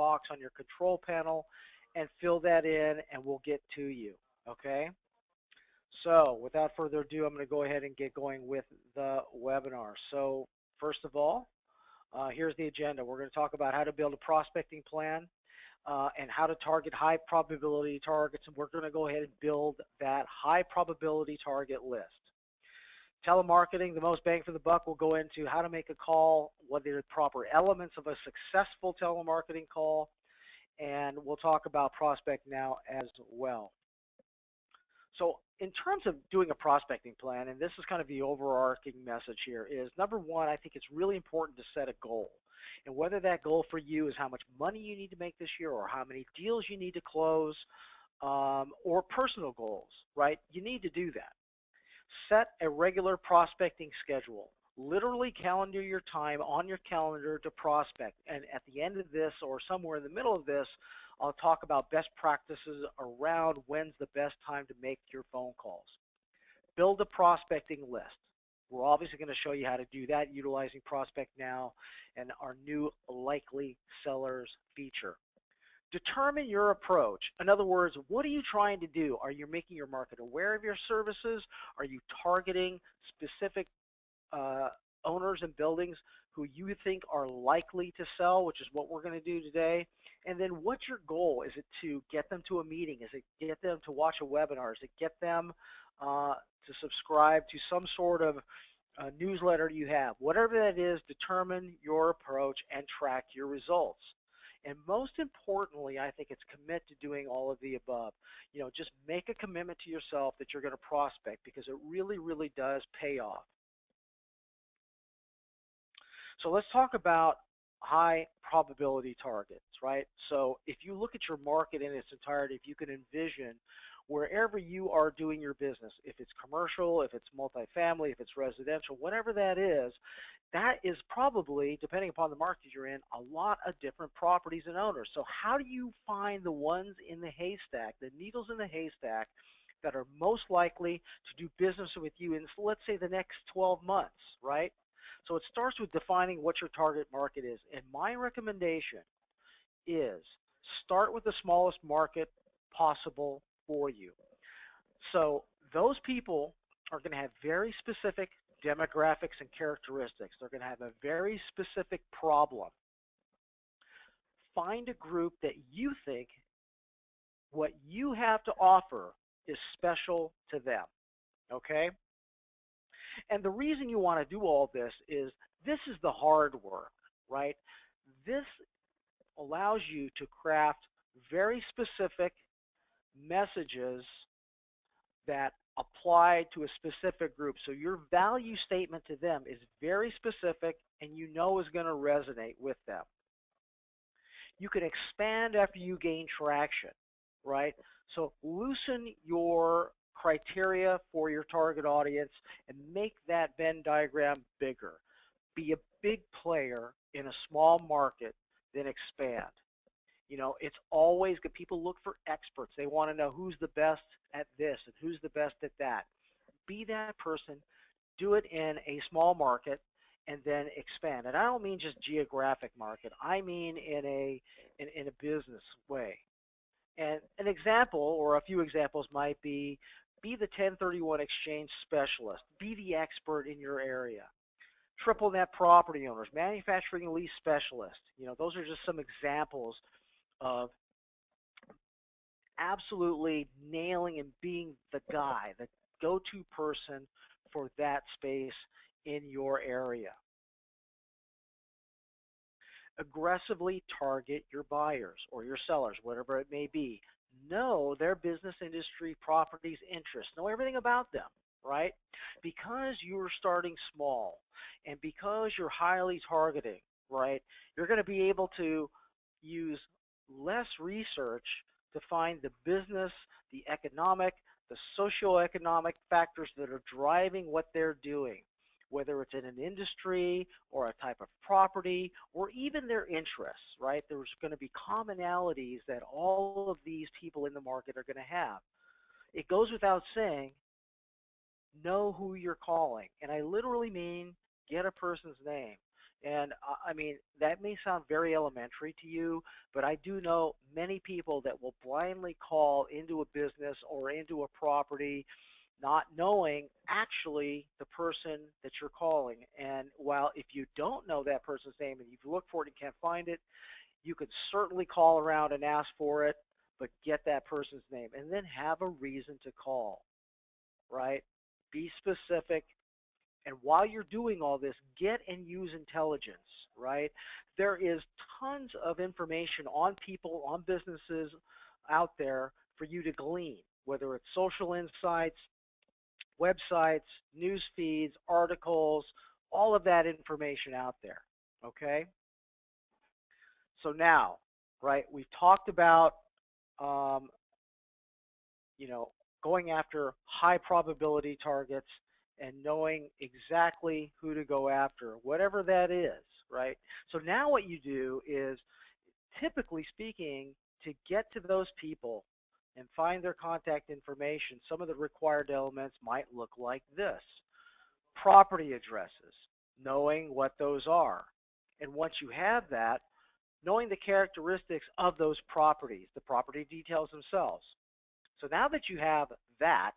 box on your control panel and fill that in, and we'll get to you, okay? So without further ado, I'm going to go ahead and get going with the webinar. So first of all, here's the agenda. We're going to talk about how to build a prospecting plan and how to target high probability targets, and we're going to go ahead and build that high probability target list. Telemarketing, the most bang for the buck, will go into how to make a call, what are the proper elements of a successful telemarketing call, and we'll talk about Prospect Now as well. So in terms of doing a prospecting plan, and this is kind of the overarching message here, is number one, I think it's really important to set a goal. And whether that goal for you is how much money you need to make this year or how many deals you need to close or personal goals, right? You need to do that. Set a regular prospecting schedule. Literally calendar your time on your calendar to prospect. And at the end of this or somewhere in the middle of this, I'll talk about best practices around when's the best time to make your phone calls. Build a prospecting list. We're obviously going to show you how to do that utilizing Prospect Now and our new likely sellers feature. Determine your approach. In other words, what are you trying to do? Are you making your market aware of your services? Are you targeting specific owners and buildings who you think are likely to sell, which is what we're going to do today? And then what's your goal? Is it to get them to a meeting? Is it get them to watch a webinar? Is it get them to subscribe to some sort of newsletter you have? Whatever that is, determine your approach and track your results. And most importantly, I think it's commit to doing all of the above. You know, just make a commitment to yourself that you're going to prospect, because it really, really does pay off. So let's talk about high probability targets, right? So if you look at your market in its entirety, if you can envision wherever you are doing your business, if it's commercial, if it's multifamily, if it's residential, whatever that is probably, depending upon the market you're in, a lot of different properties and owners. So how do you find the ones in the haystack, the needles in the haystack, that are most likely to do business with you in, let's say, the next 12 months, right? So it starts with defining what your target market is. And my recommendation is start with the smallest market possible for you. So those people are going to have very specific demographics and characteristics. They're going to have a very specific problem. Find a group that you think what you have to offer is special to them, okay? And the reason you want to do all this is the hard work, right? This allows you to craft very specific messages that apply to a specific group. So your value statement to them is very specific and you know is going to resonate with them. You can expand after you gain traction, right? So loosen your criteria for your target audience and make that Venn diagram bigger. Be a big player in a small market, then expand. You know, it's always good. People look for experts. They want to know who's the best at this and who's the best at that. Be that person. Do it in a small market and then expand. And I don't mean just geographic market. I mean in a business way. And an example or a few examples might be the 1031 exchange specialist. Be the expert in your area. Triple net property owners, manufacturing lease specialist. You know, those are just some examples of absolutely nailing and being the guy, the go-to person for that space in your area. Aggressively target your buyers or your sellers, whatever it may be. Know their business, industry, properties, interests. Know everything about them, right? Because you're starting small and because you're highly targeting, right, you're going to be able to use less research to find the business, the economic, the socioeconomic factors that are driving what they're doing, whether it's in an industry or a type of property or even their interests, right? There's going to be commonalities that all of these people in the market are going to have. It goes without saying, know who you're calling. And I literally mean get a person's name. And I mean, that may sound very elementary to you, but I do know many people that will blindly call into a business or into a property not knowing actually the person that you're calling. And while if you don't know that person's name and you've looked for it and can't find it, you could certainly call around and ask for it, but get that person's name and then have a reason to call, right? Be specific. And while you're doing all this, get and use intelligence, right? There is tons of information on people, on businesses out there for you to glean, whether it's social insights, websites, news feeds, articles, all of that information out there, okay? So now, right, we've talked about, um, you know, going after high probability targets and knowing exactly who to go after, whatever that is, right? So now what you do is, typically speaking, to get to those people and find their contact information, some of the required elements might look like this. Property addresses, knowing what those are. And once you have that, knowing the characteristics of those properties, the property details themselves. So now that you have that,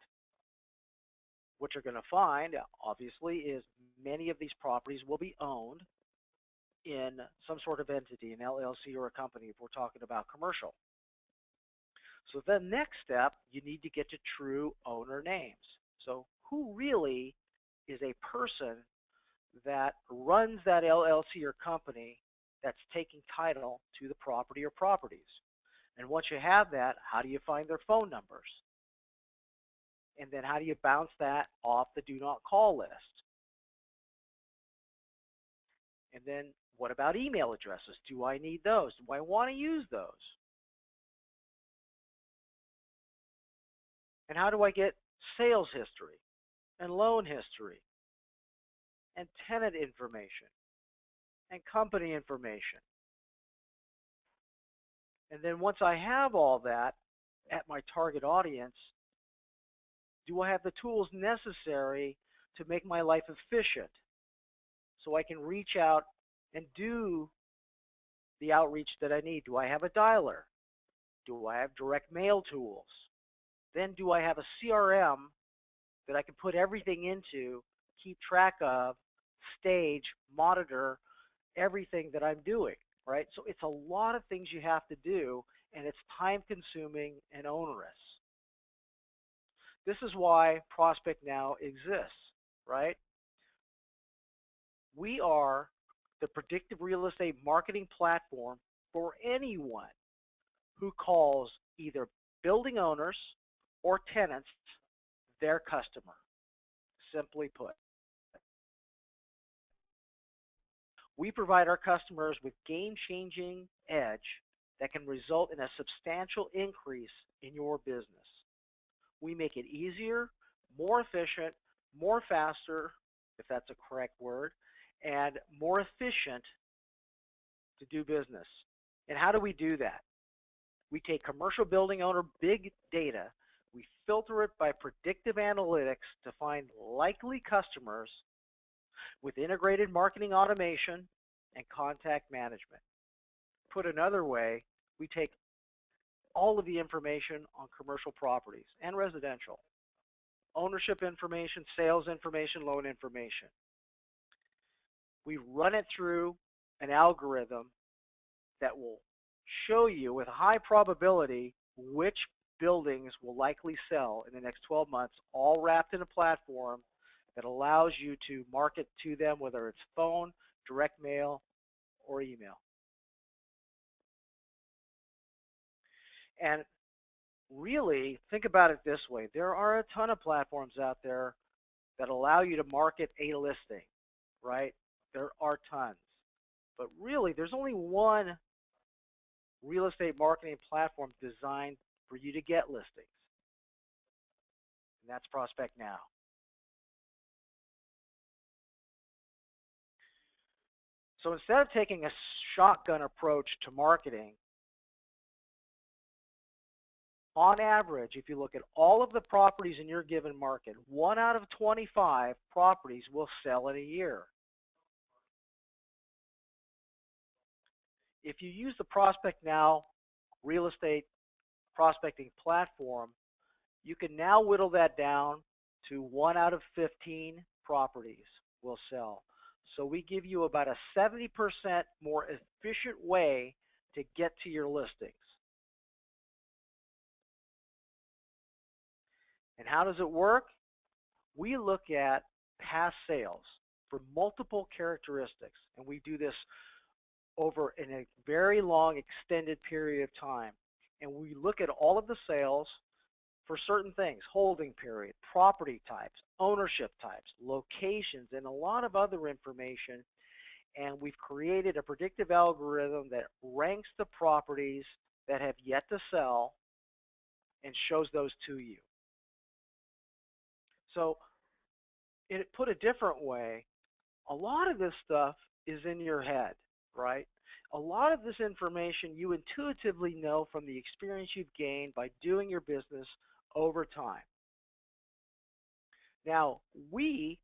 what you're going to find, obviously, is many of these properties will be owned in some sort of entity, an LLC or a company if we're talking about commercial. So the next step, you need to get to true owner names. So who really is a person that runs that LLC or company that's taking title to the property or properties? And once you have that, how do you find their phone numbers? And then how do you bounce that off the do not call list? And then what about email addresses? Do I need those? Do I want to use those? And how do I get sales history and loan history and tenant information and company information? And then once I have all that at my target audience, do I have the tools necessary to make my life efficient so I can reach out and do the outreach that I need? Do I have a dialer? Do I have direct mail tools? Then do I have a CRM that I can put everything into, keep track of, stage, monitor everything that I'm doing, right? So it's a lot of things you have to do, and it's time consuming and onerous. This is why Prospect Now exists, right? We are the predictive real estate marketing platform for anyone who calls either building owners or tenants their customer, simply put. We provide our customers with game-changing edge that can result in a substantial increase in your business. We make it easier, more efficient, more faster, if that's a correct word, and more efficient to do business. And how do we do that? We take commercial building owner big data, we filter it by predictive analytics to find likely customers with integrated marketing automation and contact management. Put another way, we take all of the information on commercial properties and residential, ownership information, sales information, loan information. We run it through an algorithm that will show you with high probability which buildings will likely sell in the next 12 months, all wrapped in a platform that allows you to market to them, whether it's phone, direct mail, or email. And really, think about it this way. There are a ton of platforms out there that allow you to market a listing, right? There are tons. But really, there's only one real estate marketing platform designed for you to get listings, and that's Prospect Now. So instead of taking a shotgun approach to marketing, on average, if you look at all of the properties in your given market, 1 out of 25 properties will sell in a year. if you use the Prospect Now real estate prospecting platform, you can now whittle that down to 1 out of 15 properties will sell. So we give you about a 70% more efficient way to get to your listings. And how does it work? We look at past sales for multiple characteristics, and we do this over in a very long extended period of time. And we look at all of the sales for certain things: holding period, property types, ownership types, locations, and a lot of other information. And we've created a predictive algorithm that ranks the properties that have yet to sell and shows those to you. So, put a different way, a lot of this stuff is in your head, right? A lot of this information you intuitively know from the experience you've gained by doing your business over time. Now, we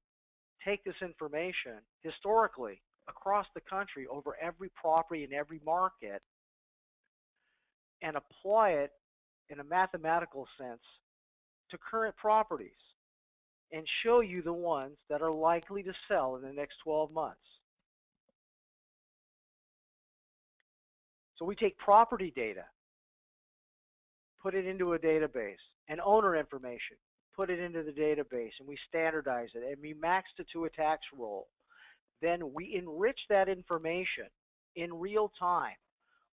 take this information historically across the country over every property in every market and apply it in a mathematical sense to current properties and show you the ones that are likely to sell in the next 12 months. So we take property data, put it into a database, and owner information, put it into the database, and we standardize it, and we maxed it to a tax roll. Then we enrich that information in real time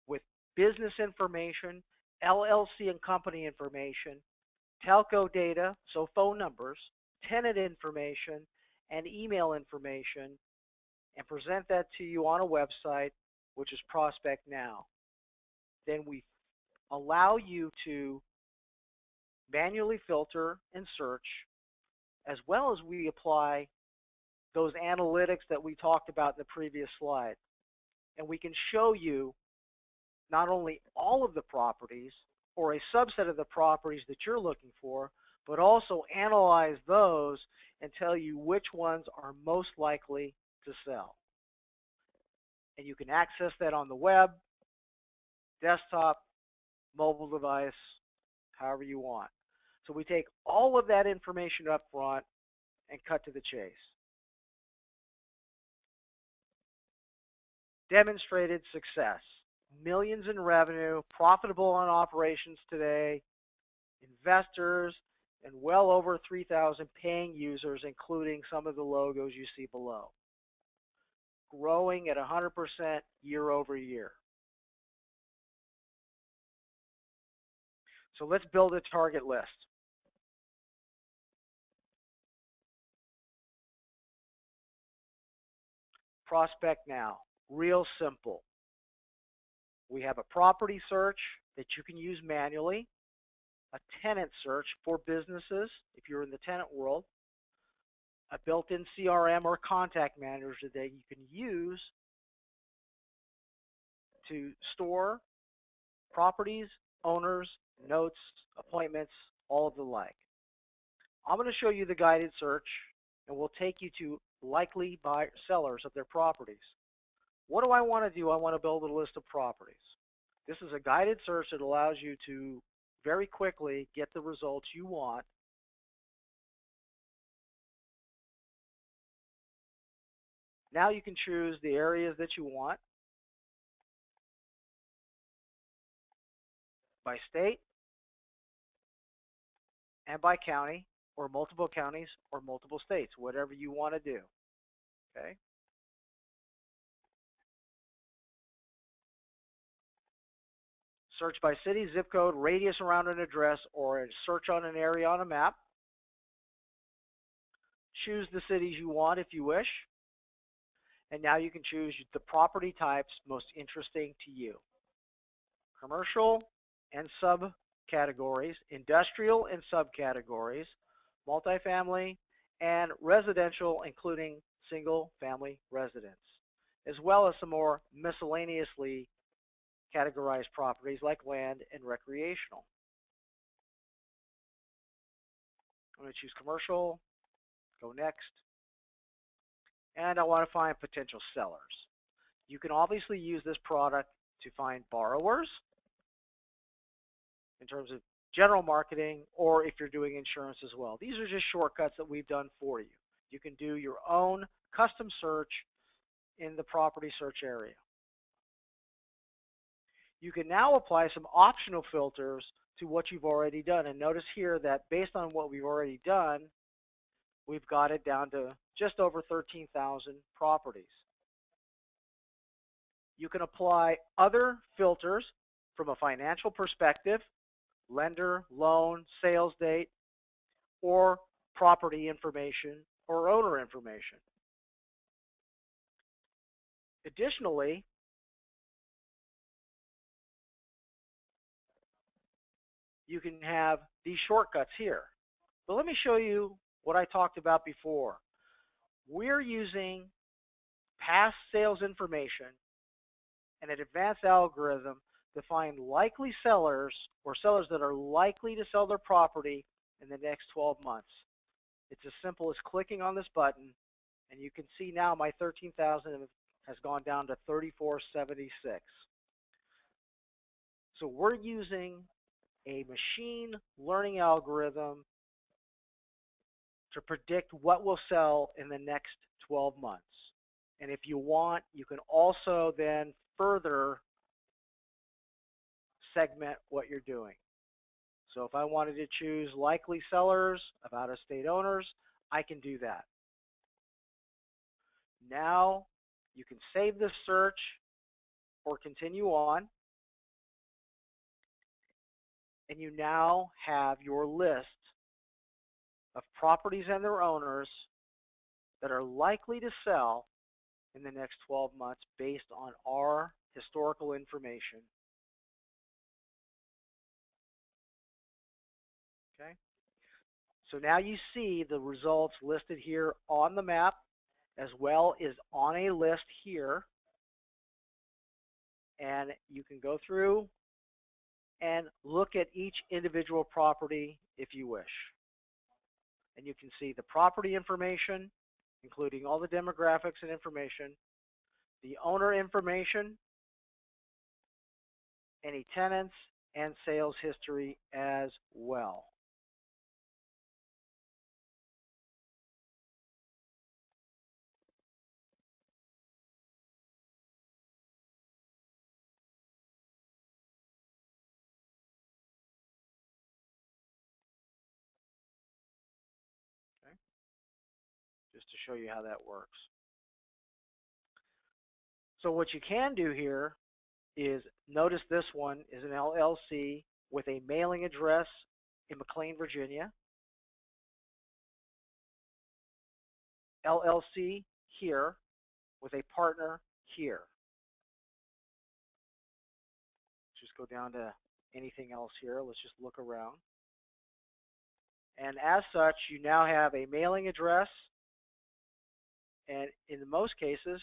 with business information, LLC and company information, telco data, so phone numbers, tenant information, and email information, and present that to you on a website, which is Prospect Now. Then we allow you to manually filter and search, as well as we apply those analytics that we talked about in the previous slide. And we can show you not only all of the properties or a subset of the properties that you're looking for, but also analyze those and tell you which ones are most likely to sell. And you can access that on the web, desktop, mobile device, however you want. So we take all of that information up front and cut to the chase. Demonstrated success. Millions in revenue, profitable on operations today, investors, and well over 3,000 paying users, including some of the logos you see below. Growing at 100% year over year. So let's build a target list. Prospect Now, real simple. We have a property search that you can use manually, a tenant search for businesses if you're in the tenant world, a built-in CRM or contact manager that you can use to store properties, owners, notes, appointments, all of the like. I'm going to show you the guided search, and we'll take you to likely sellers of their properties. What do I want to do? I want to build a list of properties. This is a guided search that allows you to very quickly get the results you want. Now you can choose the areas that you want by state and by county, or multiple counties or multiple states, whatever you want to do. Okay. Search by city, zip code, radius around an address, or search on an area on a map. Choose the cities you want if you wish. And now you can choose the property types most interesting to you. Commercial and subcategories, industrial and subcategories, multifamily, and residential, including single-family residence, as well as some more miscellaneously categorized properties like land and recreational. I'm going to choose commercial, go next, and I want to find potential sellers. You can obviously use this product to find borrowers in terms of general marketing, or if you're doing insurance as well. These are just shortcuts that we've done for you. You can do your own custom search in the property search area. You can now apply some optional filters to what you've already done. And notice here that based on what we've already done, we've got it down to just over 13,000 properties. You can apply other filters from a financial perspective, lender, loan, sales date, or property information or owner information. Additionally, you can have these shortcuts here. But let me show you what I talked about before. We're using past sales information and an advanced algorithm to find likely sellers or sellers that are likely to sell their property in the next 12 months. It's as simple as clicking on this button, and you can see now my 13,000 has gone down to 3,476. So we're using a machine learning algorithm to predict what will sell in the next 12 months. And if you want, you can also then further segment what you're doing. So if I wanted to choose likely sellers of out-of-state owners, I can do that. Now you can save this search or continue on, and you now have your list of properties and their owners that are likely to sell in the next 12 months based on our historical information. Okay? So now you see the results listed here on the map as well as on a list here. And you can go through and look at each individual property if you wish. And you can see the property information, including all the demographics and information, the owner information, any tenants, and sales history as well. Okay? Just to show you how that works. So what you can do here is notice this one is an LLC with a mailing address in McLean, Virginia. LLC here with a partner here. Just go down to anything else here. Let's just look around. And as such, you now have a mailing address, and in most cases,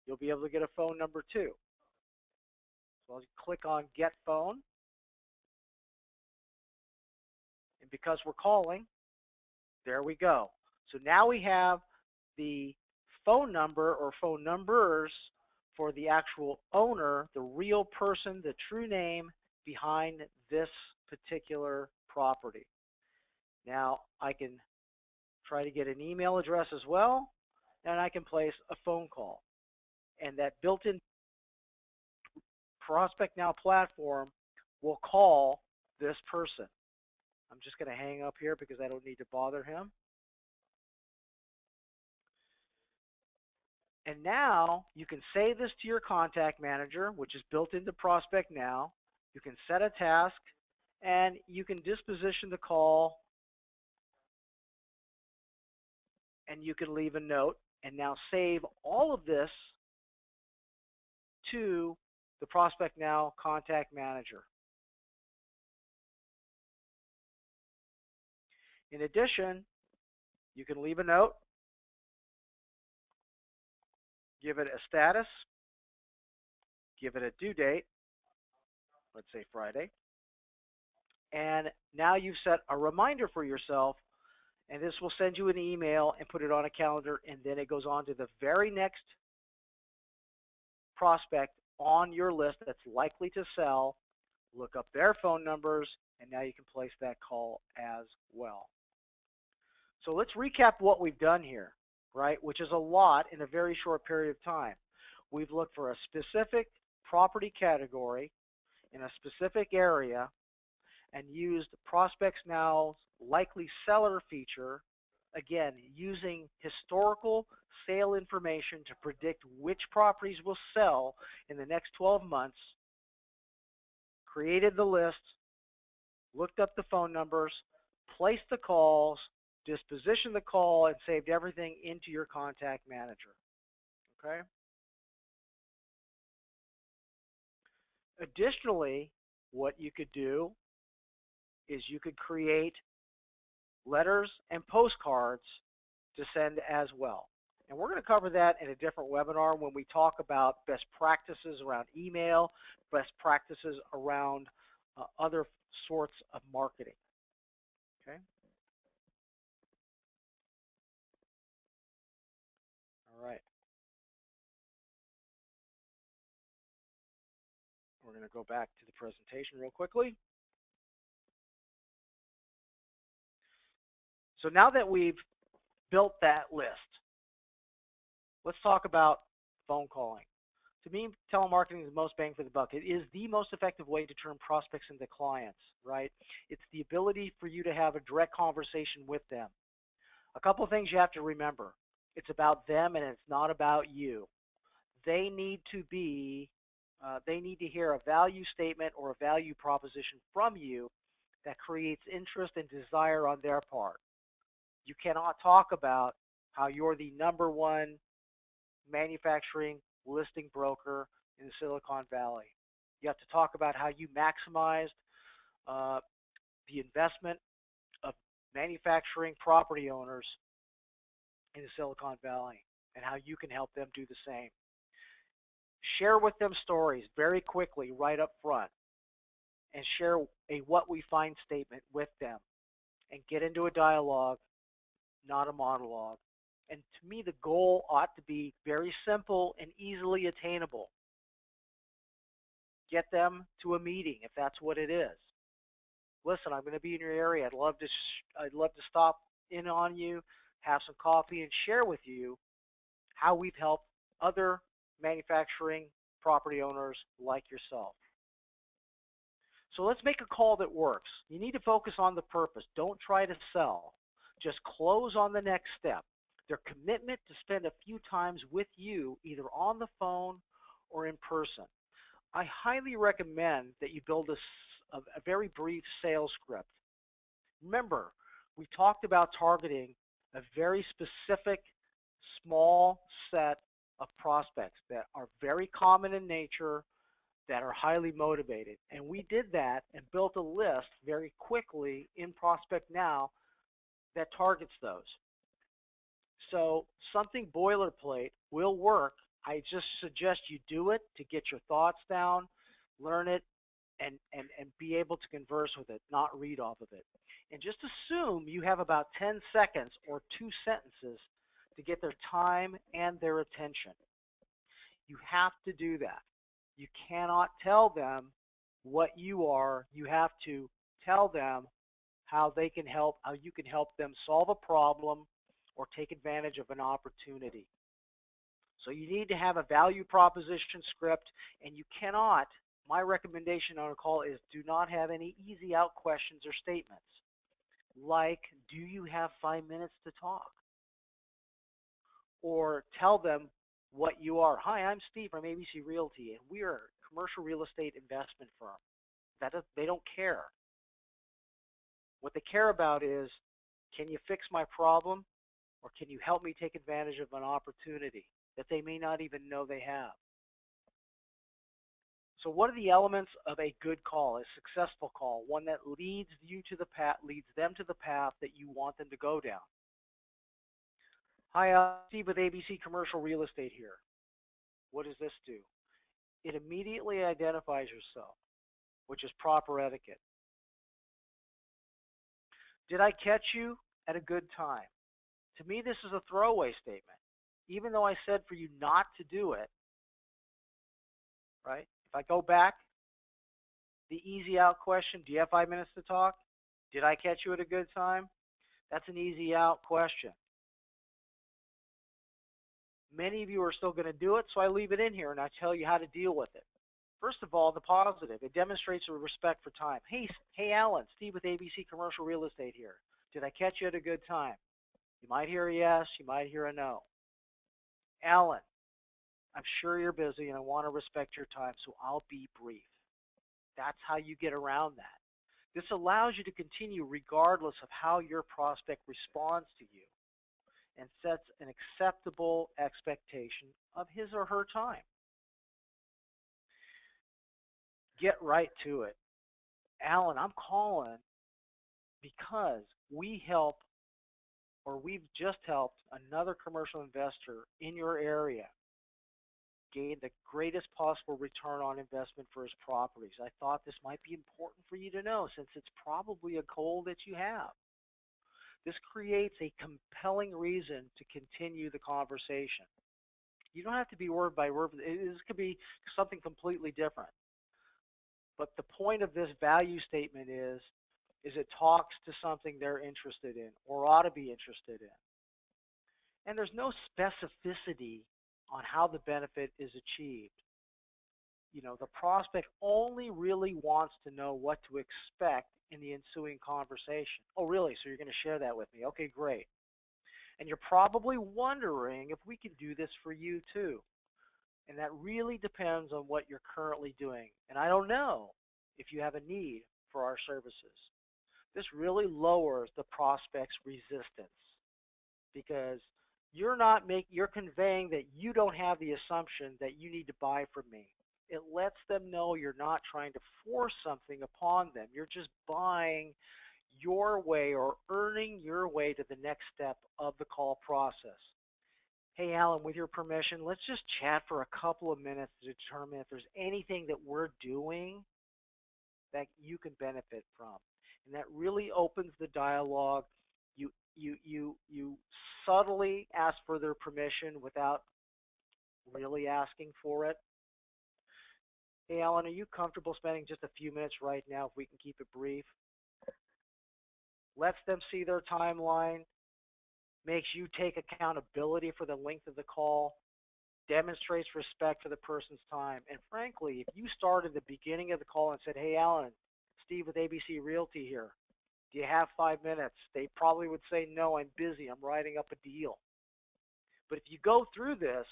you'll be able to get a phone number too. So I'll click on Get Phone. And because we're calling, there we go. So now we have the phone number or phone numbers for the actual owner, the real person, the true name behind this particular property. Now I can try to get an email address as well, and I can place a phone call. And that built-in Prospect Now platform will call this person. I'm just going to hang up here because I don't need to bother him. And now you can save this to your contact manager, which is built into Prospect Now. You can set a task, and you can disposition the call, and you can leave a note, and now save all of this to the Prospect Now contact manager. In addition, you can leave a note, give it a status, give it a due date, let's say Friday, and now you've set a reminder for yourself, and this will send you an email and put it on a calendar, and then it goes on to the very next prospect on your list that's likely to sell, look up their phone numbers, and now you can place that call as well. So let's recap what we've done here, right, which is a lot in a very short period of time. We've looked for a specific property category in a specific area and used Prospects Now's likely seller feature, again, using historical sale information to predict which properties will sell in the next 12 months, created the list, looked up the phone numbers, placed the calls, dispositioned the call, and saved everything into your contact manager. Okay? Additionally, what you could do is you could create letters and postcards to send as well. And we're going to cover that in a different webinar when we talk about best practices around email, best practices around other sorts of marketing. Okay? All right. We're going to go back to the presentation real quickly. So now that we've built that list, let's talk about phone calling. To me, telemarketing is the most bang for the buck. It is the most effective way to turn prospects into clients, right? It's the ability for you to have a direct conversation with them. A couple of things you have to remember. It's about them and it's not about you. They need to hear a value statement or a value proposition from you that creates interest and desire on their part. You cannot talk about how you're the #1 manufacturing listing broker in Silicon Valley. You have to talk about how you maximized the investment of manufacturing property owners in the Silicon Valley and how you can help them do the same. Share with them stories very quickly right up front and share a what we find statement with them and get into a dialogue, not a monologue. And to me, the goal ought to be very simple and easily attainable. Get them to a meeting if that's what it is. Listen, I'm going to be in your area. I'd love to stop in on you, have some coffee, and share with you how we've helped other manufacturing property owners like yourself. So let's make a call that works. You need to focus on the purpose. Don't try to sell. Just close on the next step. Their commitment to spend a few times with you, either on the phone or in person. I highly recommend that you build a very brief sales script. Remember, we talked about targeting a very specific, small set of prospects that are very common in nature, that are highly motivated. And we did that and built a list very quickly in Prospect Now that targets those. So something boilerplate will work. I just suggest you do it to get your thoughts down, learn it, and be able to converse with it, not read off of it. And just assume you have about 10 seconds or 2 sentences to get their time and their attention. You have to do that. You cannot tell them what you are. You have to tell them how they can help, how you can help them solve a problem or take advantage of an opportunity. So you need to have a value proposition script, and you cannot, my recommendation on a call is do not have any easy out questions or statements. Like, do you have 5 minutes to talk? Or tell them what you are. Hi, I'm Steve from ABC Realty, and we are a commercial real estate investment firm. They don't care. What they care about is, can you fix my problem, or can you help me take advantage of an opportunity that they may not even know they have? So what are the elements of a good call, a successful call, one that leads them to the path that you want them to go down? Hi, Steve with ABC Commercial Real Estate here. What does this do? It immediately identifies yourself, which is proper etiquette. Did I catch you at a good time? To me, this is a throwaway statement. Even though I said for you not to do it, right? If I go back, the easy out question, do you have 5 minutes to talk? Did I catch you at a good time? That's an easy out question. Many of you are still going to do it, so I leave it in here and I tell you how to deal with it. First of all, the positive. It demonstrates a respect for time. Hey, Alan, Steve with ABC Commercial Real Estate here. Did I catch you at a good time? You might hear a yes, you might hear a no. Alan, I'm sure you're busy and I want to respect your time, so I'll be brief. That's how you get around that. This allows you to continue regardless of how your prospect responds to you and sets an acceptable expectation of his or her time. Get right to it. Alan, I'm calling because we've just helped another commercial investor in your area gain the greatest possible return on investment for his properties. I thought this might be important for you to know since it's probably a goal that you have. This creates a compelling reason to continue the conversation. You don't have to be word by word. This could be something completely different. But the point of this value statement is it talks to something they're interested in or ought to be interested in. And there's no specificity on how the benefit is achieved. You know, the prospect only really wants to know what to expect in the ensuing conversation. Oh, really? So you're going to share that with me? Okay, great. And you're probably wondering if we can do this for you too. And that really depends on what you're currently doing. And I don't know if you have a need for our services. This really lowers the prospect's resistance because you're conveying that you don't have the assumption that you need to buy from me. It lets them know you're not trying to force something upon them. You're just buying your way or earning your way to the next step of the call process. Hey, Alan, with your permission, let's just chat for a couple of minutes to determine if there's anything that we're doing that you can benefit from. And that really opens the dialogue. You subtly ask for their permission without really asking for it. Hey, Alan, are you comfortable spending just a few minutes right now if we can keep it brief? Lets them see their timeline, makes you take accountability for the length of the call, demonstrates respect for the person's time. And frankly, if you started the beginning of the call and said, hey, Alan, Steve with ABC Realty here, do you have 5 minutes? They probably would say, no, I'm busy. I'm writing up a deal. But if you go through this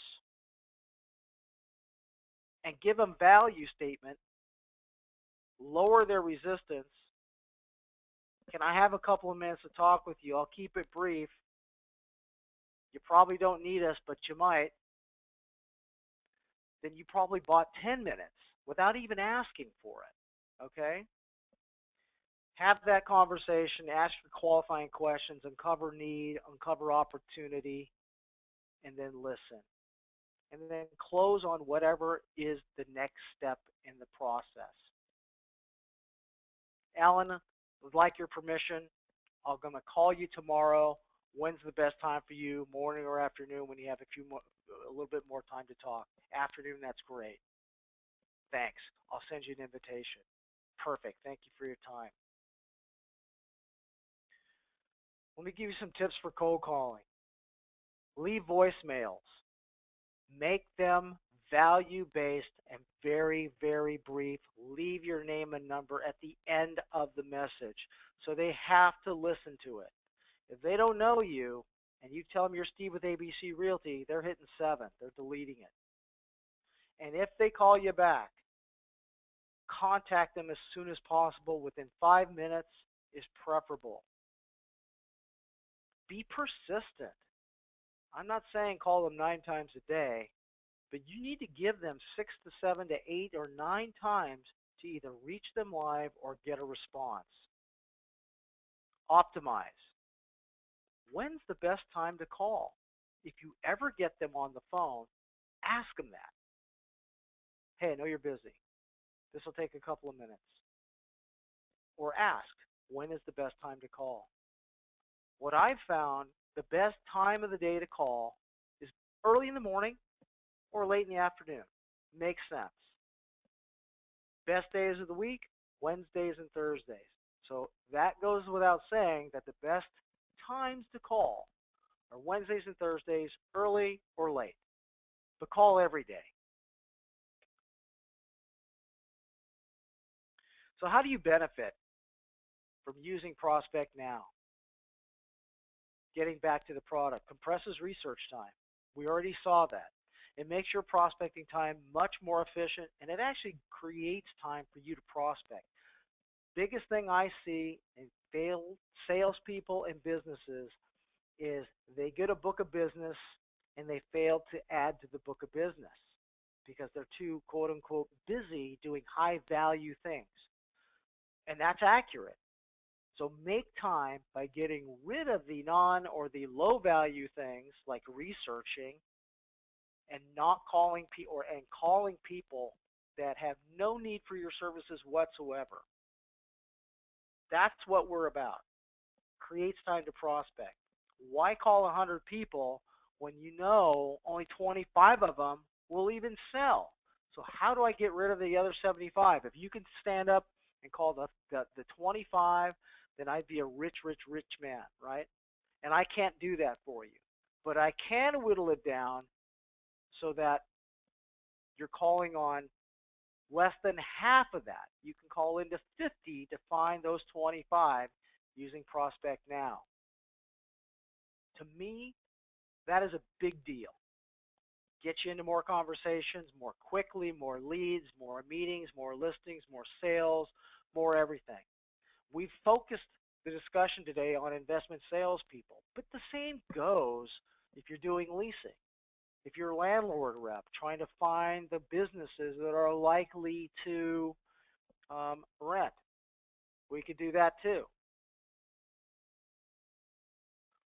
and give them value statement, lower their resistance, can I have a couple of minutes to talk with you? I'll keep it brief. You probably don't need us, but you might. Then you probably bought 10 minutes without even asking for it, okay? Have that conversation, ask your qualifying questions, uncover need, uncover opportunity, and then listen. And then close on whatever is the next step in the process. Alan, would like your permission. I'm going to call you tomorrow. When's the best time for you, morning or afternoon, when you have a little bit more time to talk? Afternoon, that's great. Thanks. I'll send you an invitation. Perfect. Thank you for your time. Let me give you some tips for cold calling. Leave voicemails. Make them value-based and very, very brief. Leave your name and number at the end of the message. So they have to listen to it. If they don't know you and you tell them you're Steve with ABC Realty, they're hitting 7. They're deleting it. And if they call you back, contact them as soon as possible. Within 5 minutes is preferable. Be persistent. I'm not saying call them 9 times a day, but you need to give them 6 to 7 to 8 or 9 times to either reach them live or get a response. Optimize. When's the best time to call? If you ever get them on the phone, ask them that. Hey, I know you're busy. This will take a couple of minutes. Or ask, when is the best time to call? What I've found, the best time of the day to call is early in the morning or late in the afternoon. Makes sense. Best days of the week, Wednesdays and Thursdays. So that goes without saying that the best times to call are Wednesdays and Thursdays, early or late. But call every day. So how do you benefit from using Prospect Now? Getting back to the product, compresses research time. We already saw that. It makes your prospecting time much more efficient, and it actually creates time for you to prospect. Biggest thing I see in failed salespeople and businesses is they get a book of business and they fail to add to the book of business because they're too, quote unquote, busy doing high value things. And that's accurate. So make time by getting rid of the non or the low value things like researching and not calling people and calling people that have no need for your services whatsoever. That's what we're about. Creates time to prospect. Why call 100 people when you know only 25 of them will even sell? So how do I get rid of the other 75? If you can stand up and call the 25, then I'd be a rich, rich, rich man, right? And I can't do that for you. But I can whittle it down so that you're calling on less than half of that. You can call into 50 to find those 25 using Prospect Now. To me, that is a big deal. Get you into more conversations more quickly, more leads, more meetings, more listings, more sales, more everything. We've focused the discussion today on investment salespeople, but the same goes if you're doing leasing. If you're a landlord rep trying to find the businesses that are likely to rent, we could do that too.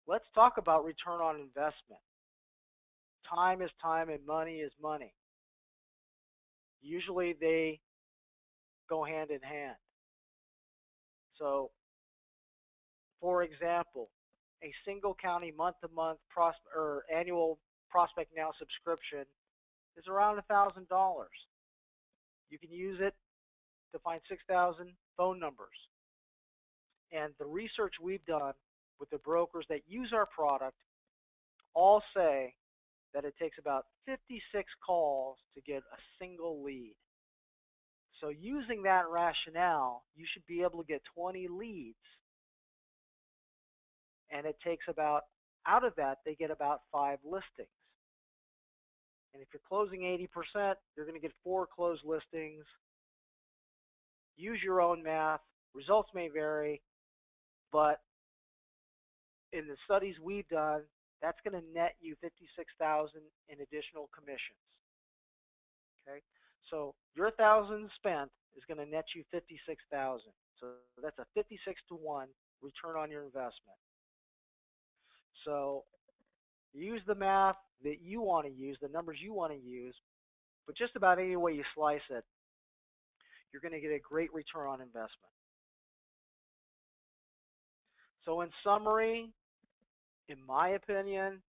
Let's talk about return on investment. Time is time and money is money. Usually they go hand in hand. So, for example, a single county month-to-month or annual Prospect Now subscription is around $1,000. You can use it to find 6,000 phone numbers. And the research we've done with the brokers that use our product all say that it takes about 56 calls to get a single lead. So using that rationale, you should be able to get 20 leads. And it takes about, out of that, they get about 5 listings. And if you're closing 80%, you're going to get 4 closed listings. Use your own math. Results may vary, but in the studies we've done, that's going to net you $56,000 in additional commissions. Okay, so your $1,000 spent is going to net you $56,000. So that's a 56-to-1 return on your investment. So use the math that you want to use, the numbers you want to use, but just about any way you slice it, you're going to get a great return on investment. So in summary, in my opinion,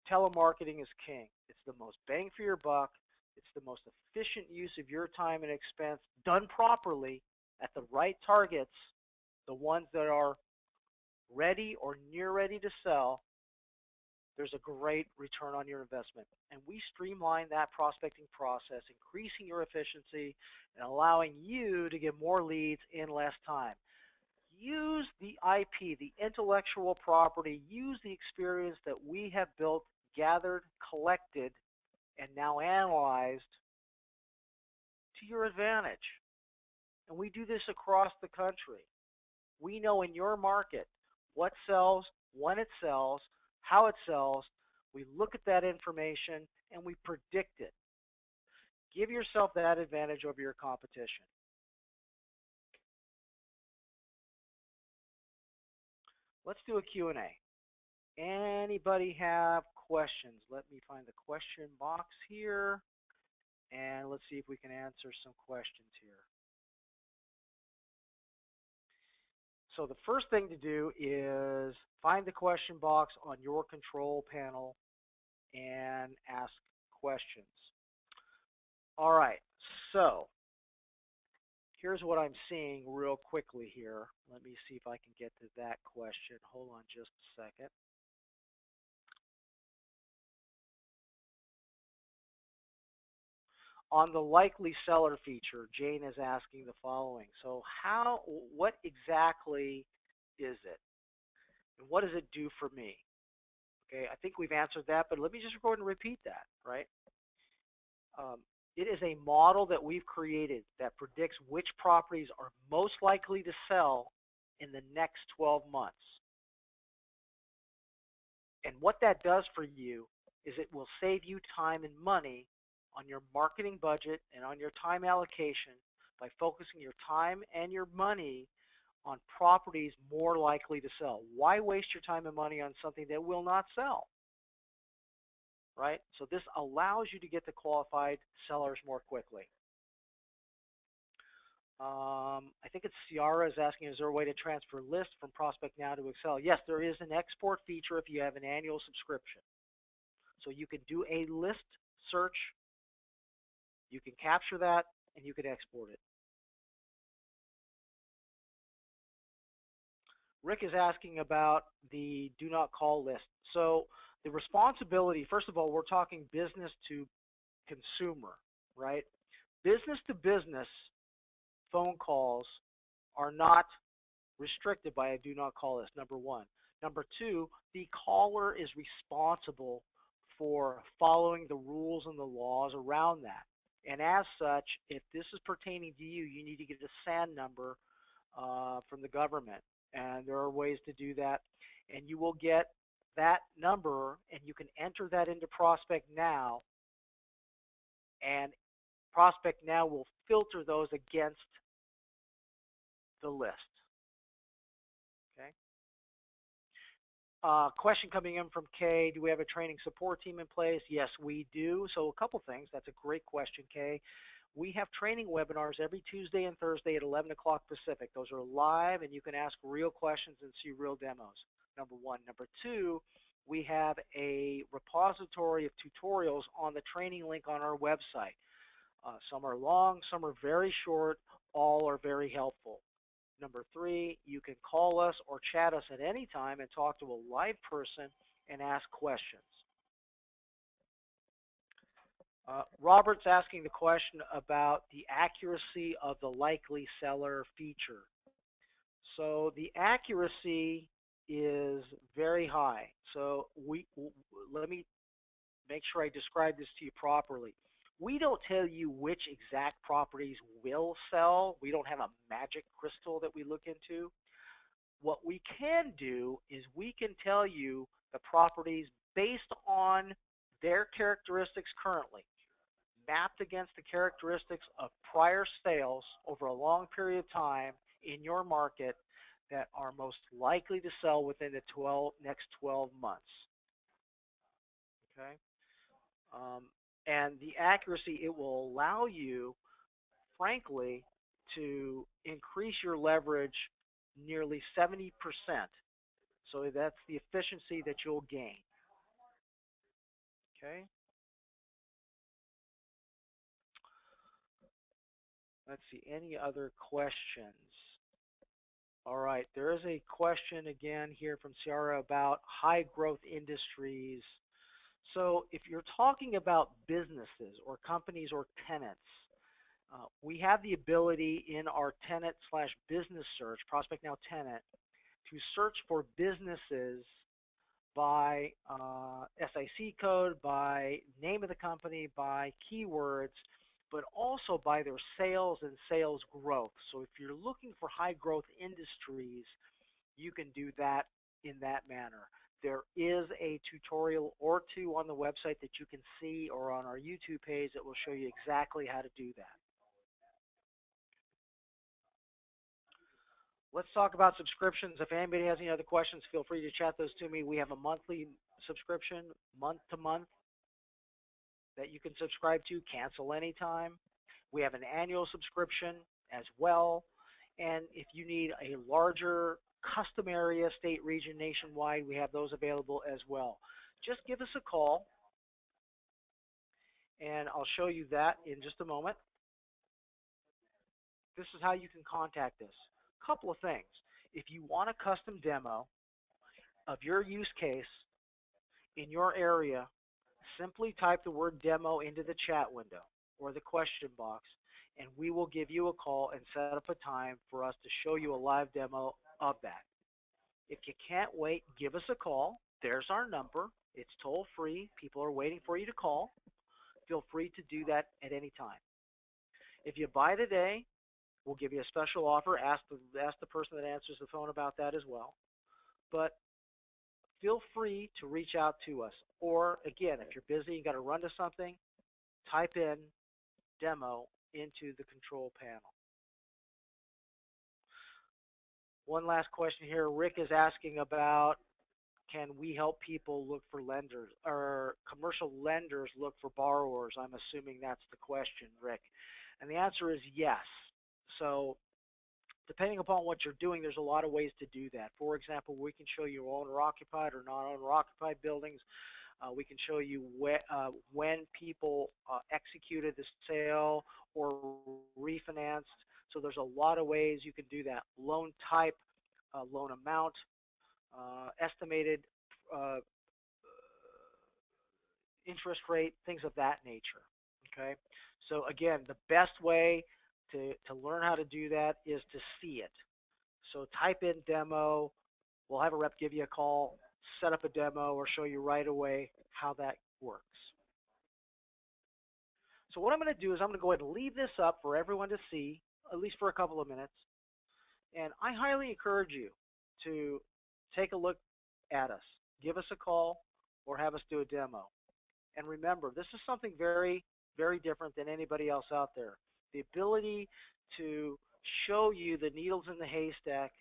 telemarketing is king. It's the most bang for your buck. It's the most efficient use of your time and expense done properly at the right targets, the ones that are ready or near ready to sell. There's a great return on your investment. And we streamline that prospecting process, increasing your efficiency and allowing you to get more leads in less time. Use the IP, the intellectual property, use the experience that we have built, gathered, collected, and now analyzed to your advantage. And we do this across the country. We know in your market what sells, when it sells, how it sells. We look at that information and we predict it. Give yourself that advantage over your competition. Let's do a Q&A. Anybody have questions? Let me find the question box here, and let's see if we can answer some questions here. So the first thing to do is find the question box on your control panel and ask questions. All right, so Here's what I'm seeing real quickly here. Let me see if I can get to that question. Hold on just a second. On the likely seller feature, Jane is asking the following. So what exactly is it? And what does it do for me? Okay, I think we've answered that, but let me just go ahead and repeat that, right? Um, it is a model that we've created that predicts which properties are most likely to sell in the next 12 months. And what that does for you is it will save you time and money on your marketing budget and on your time allocation by focusing your time and your money on properties more likely to sell. Why waste your time and money on something that will not sell? Right? So this allows you to get the qualified sellers more quickly. I think it's Ciara is asking, is there a way to transfer lists from Prospect Now to Excel? Yes, there is an export feature if you have an annual subscription. So you can do a list search, you can capture that, and you can export it. Rick is asking about the do not call list. So the responsibility, first of all, we're talking business to consumer, right? Business to business phone calls are not restricted by a do not call list, number one. Number two, the caller is responsible for following the rules and the laws around that. And as such, if this is pertaining to you, you need to get a SAN number from the government. And there are ways to do that. And you will get that number, and you can enter that into Prospect Now, and Prospect Now will filter those against the list. Okay. Question coming in from Kay, do we have a training support team in place? Yes, we do. So a couple things. That's a great question, Kay. We have training webinars every Tuesday and Thursday at 11 o'clock Pacific. Those are live, and you can ask real questions and see real demos, number one. Number two, we have a repository of tutorials on the training link on our website. Some are long, some are very short, all are very helpful. Number three, you can call us or chat us at any time and talk to a live person and ask questions. Robert's asking the question about the accuracy of the likely seller feature. So the accuracy is very high. So let me make sure I describe this to you properly. We don't tell you which exact properties will sell. We don't have a magic crystal that we look into. What we can do is we can tell you the properties based on their characteristics currently, mapped against the characteristics of prior sales over a long period of time in your market that are most likely to sell within the next 12 months. Okay? And the accuracy, it will allow you, frankly, to increase your leverage nearly 70%. So that's the efficiency that you'll gain. Okay? Let's see, any other questions? All right, there is a question again here from Ciara about high growth industries. So if you're talking about businesses or companies or tenants, we have the ability in our tenant/business search, Prospect Now Tenant, to search for businesses by SIC code, by name of the company, by keywords, but also by their sales and sales growth. So if you're looking for high growth industries, you can do that in that manner. There is a tutorial or two on the website that you can see, or on our YouTube page, that will show you exactly how to do that. Let's talk about subscriptions. If anybody has any other questions, feel free to chat those to me. We have a monthly subscription, month to month, that you can subscribe to, cancel anytime. We have an annual subscription as well. And if you need a larger custom area, state, region, nationwide, we have those available as well. Just give us a call, and I'll show you that in just a moment. this is how you can contact us. Couple of things. If you want a custom demo of your use case in your area, simply type the word demo into the chat window or the question box, and we will give you a call and set up a time for us to show you a live demo of that. If you can't wait, give us a call. There's our number. It's toll free. People are waiting for you to call. Feel free to do that at any time. If you buy today, we'll give you a special offer. Ask the person that answers the phone about that as well. But feel free to reach out to us. Or again, if you're busy, you got to run to something, type in demo into the control panel. One last question here. Rick is asking about, can we help people look for lenders, or commercial lenders look for borrowers? I'm assuming that's the question, Rick. And the answer is yes. So depending upon what you're doing, there's a lot of ways to do that. For example, we can show you owner-occupied or non-owner-occupied buildings. We can show you when people executed the sale or refinanced. So there's a lot of ways you can do that. Loan type, loan amount, estimated interest rate, things of that nature. Okay. So again, the best way to learn how to do that is to see it. So type in demo. We'll have a rep give you a call, set up a demo, or show you right away how that works. So what I'm going to do is I'm going to go ahead and leave this up for everyone to see, at least for a couple of minutes. And I highly encourage you to take a look at us. Give us a call or have us do a demo. And remember, this is something very, very different than anybody else out there. The ability to show you the needles in the haystack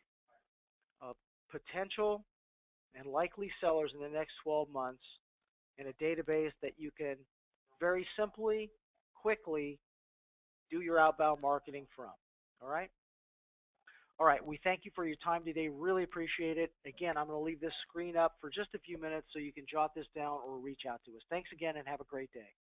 of potential and likely sellers in the next 12 months in a database that you can very simply, quickly do your outbound marketing from. All right? All right, we thank you for your time today. Really appreciate it. Again, I'm going to leave this screen up for just a few minutes so you can jot this down or reach out to us. Thanks again and have a great day.